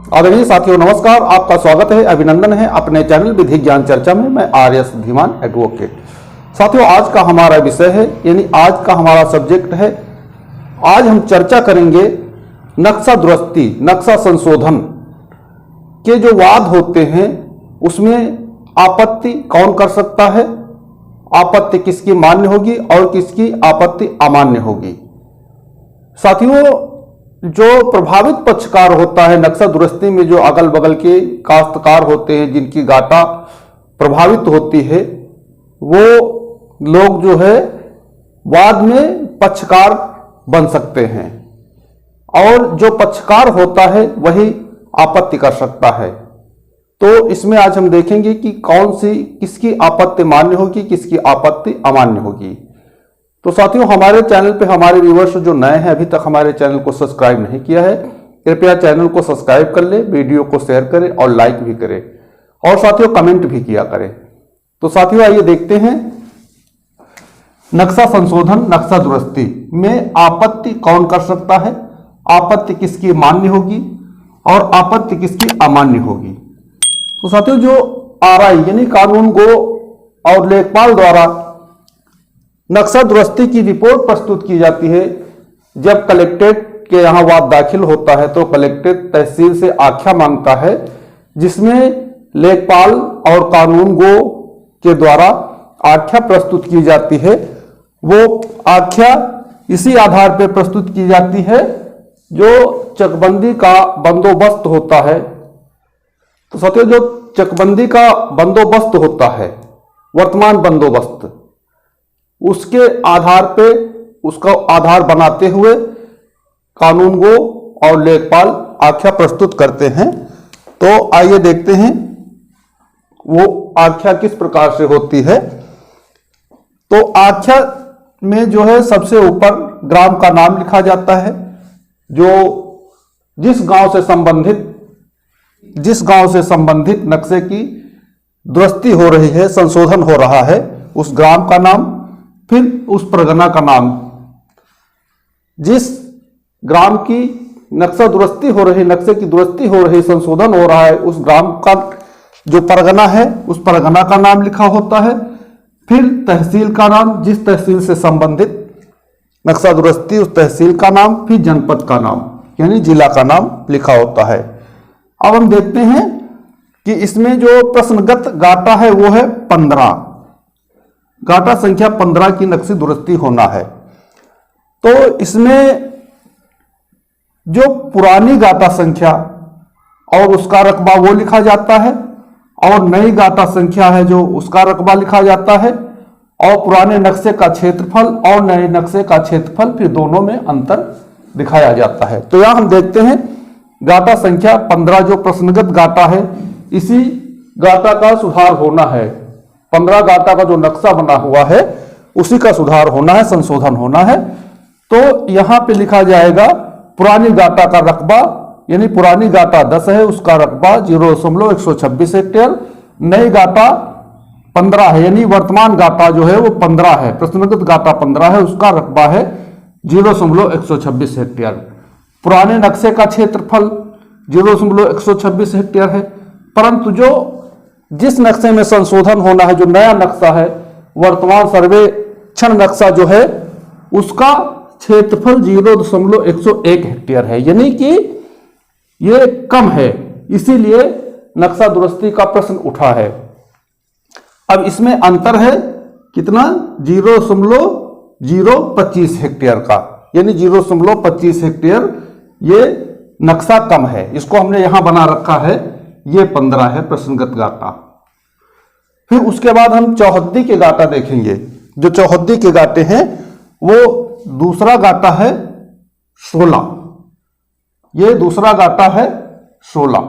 आदरणीय साथियों नमस्कार, आपका स्वागत है, अभिनंदन है अपने चैनल विधि ज्ञान चर्चा में। मैं आर.एस. धीमान एडवोकेट। साथियों आज का हमारा विषय है, यानी आज का हमारा सब्जेक्ट है, आज हम चर्चा करेंगे नक्शा दुरुस्ती, नक्शा संशोधन के जो वाद होते हैं उसमें आपत्ति कौन कर सकता है, आपत्ति किसकी मान्य होगी और किसकी आपत्ति अमान्य होगी। साथियों जो प्रभावित पक्षकार होता है नक्शा दुरुस्ती में, जो अगल बगल के काश्तकार होते हैं जिनकी गाटा प्रभावित होती है, वो लोग जो है वाद में पक्षकार बन सकते हैं और जो पक्षकार होता है वही आपत्ति कर सकता है। तो इसमें आज हम देखेंगे कि कौन सी किसकी आपत्ति मान्य होगी, किसकी आपत्ति अमान्य होगी। तो साथियों हमारे चैनल पे हमारे व्यूअर्स जो नए हैं, अभी तक हमारे चैनल को सब्सक्राइब नहीं किया है, कृपया चैनल को सब्सक्राइब कर ले, वीडियो को शेयर करें और लाइक भी करें और साथियों कमेंट भी किया करें। तो साथियों आइए देखते हैं नक्शा संशोधन, नक्शा दुरुस्ती में आपत्ति कौन कर सकता है, आपत्ति किसकी मान्य होगी और आपत्ति किसकी अमान्य होगी। तो साथियों जो आरआई यानी कानून गो और लेखपाल द्वारा नक्शा दुरुस्ती की रिपोर्ट प्रस्तुत की जाती है, जब कलेक्ट्रेट के यहाँ वाद दाखिल होता है तो कलेक्ट्रेट तहसील से आख्या मांगता है, जिसमें लेखपाल और कानून गो के द्वारा आख्या प्रस्तुत की जाती है। वो आख्या इसी आधार पर प्रस्तुत की जाती है जो चकबंदी का बंदोबस्त होता है। तो साथियों जो चकबंदी का बंदोबस्त होता है, वर्तमान बंदोबस्त, उसके आधार पे उसका आधार बनाते हुए कानून गो और लेखपाल आख्या प्रस्तुत करते हैं। तो आइए देखते हैं वो आख्या किस प्रकार से होती है। तो आख्या में जो है सबसे ऊपर ग्राम का नाम लिखा जाता है, जो जिस गांव से संबंधित नक्शे की दुरुस्ती हो रही है, संशोधन हो रहा है, उस ग्राम का नाम, फिर उस परगना का नाम। जिस ग्राम की नक्शा दुरुस्ती हो रही, नक्शे की दुरुस्ती हो रही, संशोधन हो रहा है, उस ग्राम का जो परगना है उस परगना का नाम लिखा होता है। फिर तहसील का नाम, जिस तहसील से संबंधित नक्शा दुरुस्ती उस तहसील का नाम, फिर जनपद का नाम यानी जिला का नाम लिखा होता है। अब हम देखते हैं कि इसमें जो प्रश्नगत गाटा है वो है 15, गाटा संख्या 15 की नक्शे दुरुस्ती होना है। तो इसमें जो पुरानी गाटा संख्या और उसका रकबा वो लिखा जाता है और नई गाटा संख्या है जो उसका रकबा लिखा जाता है, और पुराने नक्शे का क्षेत्रफल और नए नक्शे का क्षेत्रफल, फिर दोनों में अंतर दिखाया जाता है। तो यहां हम देखते हैं गाटा संख्या 15 जो प्रश्नगत गाटा है, इसी गाटा का सुधार होना है। 15 गाटा का जो नक्शा बना हुआ है उसी का सुधार होना है, संशोधन होना है। तो यहां पे लिखा जाएगा पुरानी गाटा का रकबा, यानी पुरानी गाटा 10 है, उसका रकबा 0.126 हेक्टेयर, नई गाटा 15 है, यानी वर्तमान गाटा जो है वो 15 है, प्रश्नगत गाटा 15 है, उसका रकबा है 0.126 हेक्टेयर। पुराने नक्शे का क्षेत्रफल 0.126 हेक्टेयर है, परंतु जो जिस नक्शे में संशोधन होना है, जो नया नक्शा है, वर्तमान सर्वेक्षण नक्शा जो है, उसका क्षेत्रफल 0.101 हेक्टेयर है, यानी कि ये कम है, इसीलिए नक्शा दुरुस्ती का प्रश्न उठा है। अब इसमें अंतर है कितना, 0.025 हेक्टेयर का, यानी 0.25 हेक्टेयर ये नक्शा कम है, इसको हमने यहां बना रखा है, ये 15 है प्रश्नगत गाटा। फिर उसके बाद हम चौहद्दी के गाटा देखेंगे। जो चौहद्दी के गाटे हैं वो दूसरा गाटा है 16, ये दूसरा गाटा है 16।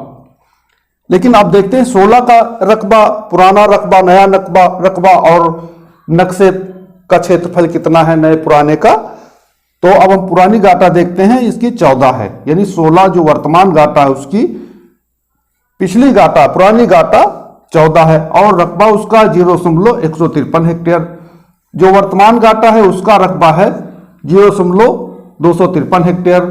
लेकिन आप देखते हैं 16 का रकबा, पुराना रकबा, नया रकबा और नक्शे का क्षेत्रफल कितना है नए पुराने का। तो अब हम पुरानी गाटा देखते हैं, इसकी 14 है, यानी 16 जो वर्तमान गाटा है उसकी पिछली गाटा पुरानी गाटा 14 है और रकबा उसका 0.153 हेक्टेयर। जो वर्तमान गाटा है उसका रकबा है 0.253 हेक्टेयर।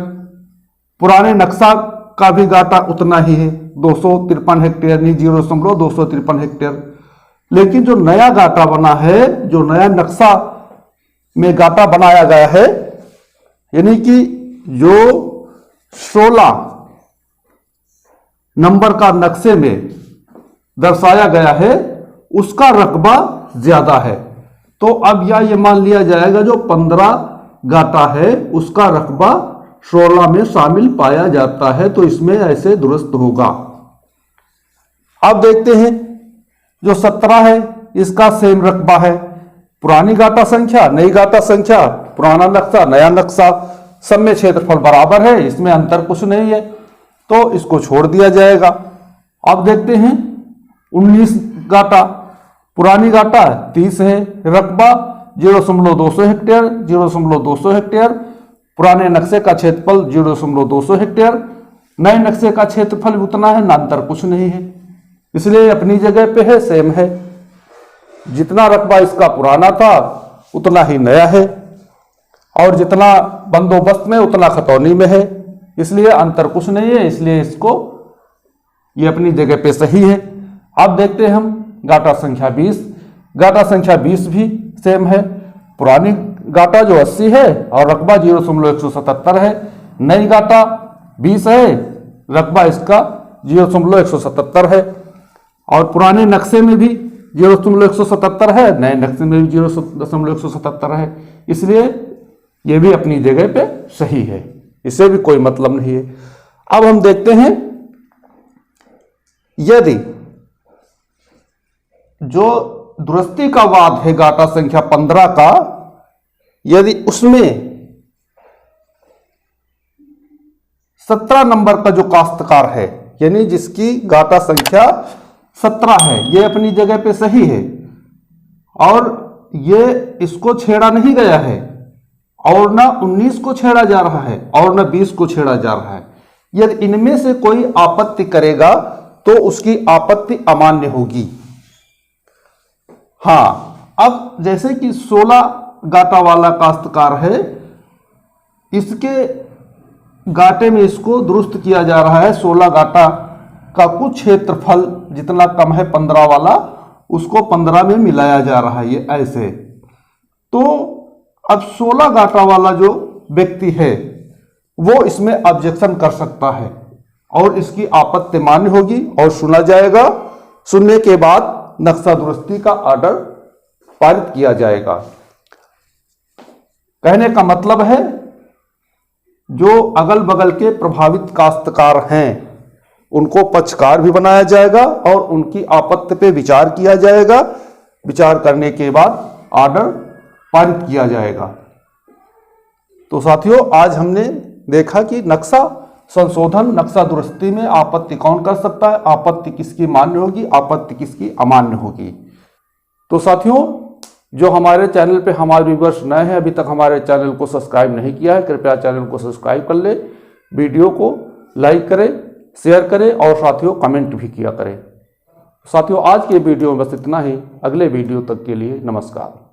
पुराने नक्शा का भी गाटा उतना ही है, 253 हेक्टेयर, नहीं 0.253 हेक्टेयर। लेकिन जो नया गाटा बना है, जो नया नक्शा में गाटा बनाया गया है, यानी कि जो 16 नंबर का नक्शे में दर्शाया गया है, उसका रकबा ज्यादा है। तो अब यह ये मान लिया जाएगा जो 15 गाटा है उसका रकबा 16 में शामिल पाया जाता है, तो इसमें ऐसे दुरुस्त होगा। अब देखते हैं जो 17 है, इसका सेम रकबा है। पुरानी गाटा संख्या, नई गाटा संख्या, पुराना नक्शा, नया नक्शा, सब में क्षेत्रफल बराबर है, इसमें अंतर कुछ नहीं है, तो इसको छोड़ दिया जाएगा। अब देखते हैं 19 गाटा, पुरानी गाटा 30 है, रकबा 0.200 हेक्टेयर, 0.200 हेक्टेयर, पुराने नक्शे का क्षेत्रफल 0.200 हेक्टेयर, नए नक्शे का क्षेत्रफल उतना है, ना अंतर कुछ नहीं है, इसलिए अपनी जगह पे है, सेम है। जितना रकबा इसका पुराना था उतना ही नया है, और जितना बंदोबस्त में उतना खतौनी में है, इसलिए अंतर कुछ नहीं है, इसलिए इसको ये अपनी जगह पे सही है। अब देखते हैं हम गाटा संख्या 20। गाटा संख्या 20 भी सेम है, पुरानी गाटा जो 80 है और रकबा 0.177 है, नई गाटा 20 है, रकबा इसका 0.177 है, और पुराने नक्शे में भी 0.177 है, नए नक्शे में भी 0.177 है, इसलिए ये भी अपनी जगह पे सही है, इससे भी कोई मतलब नहीं है। अब हम देखते हैं यदि जो दुरुस्ती का वाद है गाटा संख्या 15 का, यदि उसमें 17 नंबर का जो काश्तकार है, यानी जिसकी गाटा संख्या 17 है, ये अपनी जगह पे सही है और ये इसको छेड़ा नहीं गया है, और ना 19 को छेड़ा जा रहा है और ना 20 को छेड़ा जा रहा है। यदि इनमें से कोई आपत्ति करेगा तो उसकी आपत्ति अमान्य होगी। हां, अब जैसे कि 16 गाटा वाला काश्तकार है, इसके गाटे में इसको दुरुस्त किया जा रहा है, 16 गाटा का कुछ क्षेत्रफल जितना कम है 15 वाला, उसको 15 में मिलाया जा रहा है, ये ऐसे। तो अब 16 गाटा वाला जो व्यक्ति है वो इसमें ऑब्जेक्शन कर सकता है और इसकी आपत्ति मान्य होगी और सुना जाएगा। सुनने के बाद नक्शा दुरुस्ती का ऑर्डर पारित किया जाएगा। कहने का मतलब है जो अगल बगल के प्रभावित काश्तकार हैं उनको पक्षकार भी बनाया जाएगा और उनकी आपत्ति पे विचार किया जाएगा। विचार करने के बाद ऑर्डर पारित किया जाएगा। तो साथियों, आज हमने देखा कि नक्शा संशोधन, नक्शा दुरुस्ती में आपत्ति कौन कर सकता है, आपत्ति किसकी मान्य होगी, आपत्ति किसकी अमान्य होगी। तो साथियों, जो हमारे चैनल पे हमारे व्यूअर्स नए हैं, अभी तक हमारे चैनल को सब्सक्राइब नहीं किया है, कृपया चैनल को सब्सक्राइब कर ले, वीडियो को लाइक करें, शेयर करें और साथियों कमेंट भी किया करें। साथियों, आज के वीडियो में बस इतना ही। अगले वीडियो तक के लिए नमस्कार।